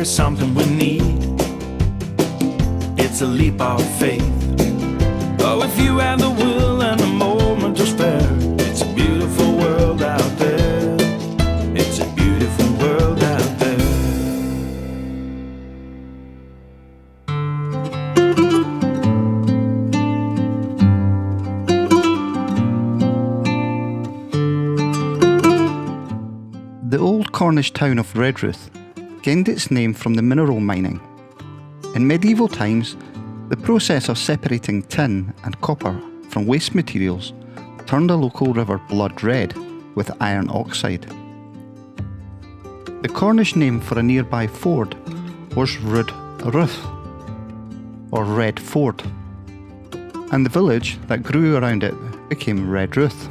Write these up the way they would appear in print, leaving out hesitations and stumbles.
is something we need. It's a leap of faith. Oh, if you have the will and the moment to spare, it's a beautiful world out there. It's a beautiful world out there. The old Cornish town of Redruth gained its name from the mineral mining. In medieval times, the process of separating tin and copper from waste materials turned a local river blood red with iron oxide. The Cornish name for a nearby ford was Redruth, or Red Ford, and the village that grew around it became Redruth.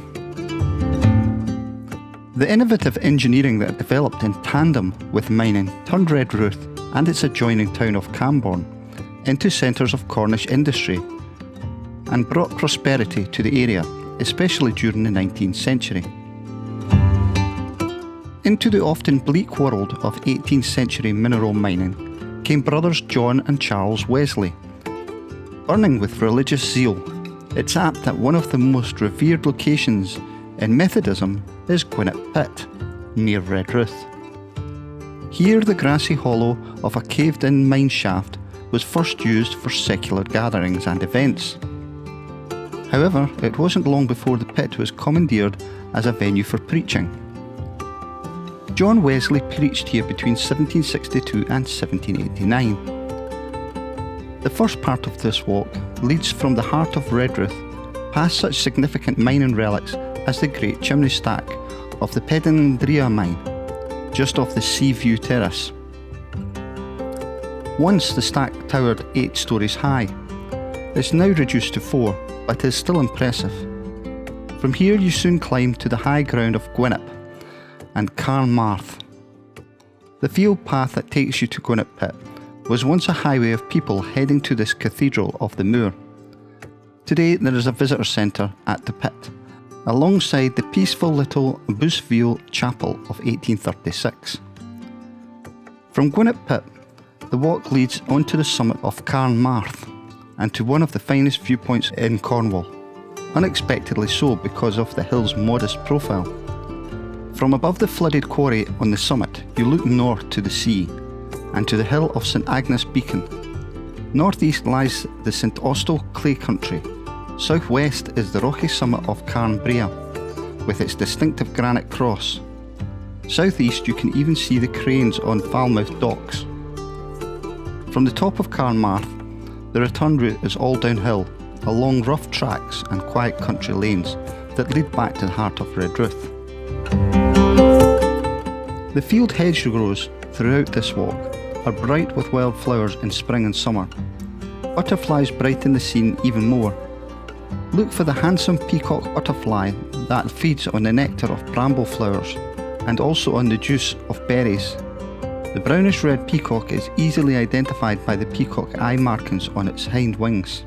The innovative engineering that developed in tandem with mining turned Redruth and its adjoining town of Camborne into centres of Cornish industry and brought prosperity to the area, especially during the 19th century. Into the often bleak world of 18th century mineral mining came brothers John and Charles Wesley. Burning with religious zeal, it's apt that one of the most revered locations in Methodism is Gwennap Pit, near Redruth. Here the grassy hollow of a caved-in mine shaft was first used for secular gatherings and events. However, it wasn't long before the pit was commandeered as a venue for preaching. John Wesley preached here between 1762 and 1789. The first part of this walk leads from the heart of Redruth past such significant mining relics as the Great Chimney Stack of the Pedandria mine, just off the Sea View Terrace. Once the stack towered 8 stories high. It's now reduced to 4, but is still impressive. From here you soon climb to the high ground of Gwennap and Carn Marth. The field path that takes you to Gwennap Pit was once a highway of people heading to this cathedral of the moor. Today there is a visitor centre at the pit, alongside the peaceful little Busville Chapel of 1836. From Gwennap Pit, the walk leads onto the summit of Carn Marth and to one of the finest viewpoints in Cornwall, unexpectedly so because of the hill's modest profile. From above the flooded quarry on the summit, you look north to the sea and to the hill of St Agnes Beacon. Northeast lies the St Austell clay country. Southwest is the rocky summit of Carn Brea, with its distinctive granite cross. Southeast you can even see the cranes on Falmouth docks. From the top of Carn Marth, the return route is all downhill, along rough tracks and quiet country lanes that lead back to the heart of Redruth. The field hedgerows throughout this walk are bright with wildflowers in spring and summer. Butterflies brighten the scene even more. Look for the handsome peacock butterfly that feeds on the nectar of bramble flowers and also on the juice of berries. The brownish red peacock is easily identified by the peacock eye markings on its hind wings.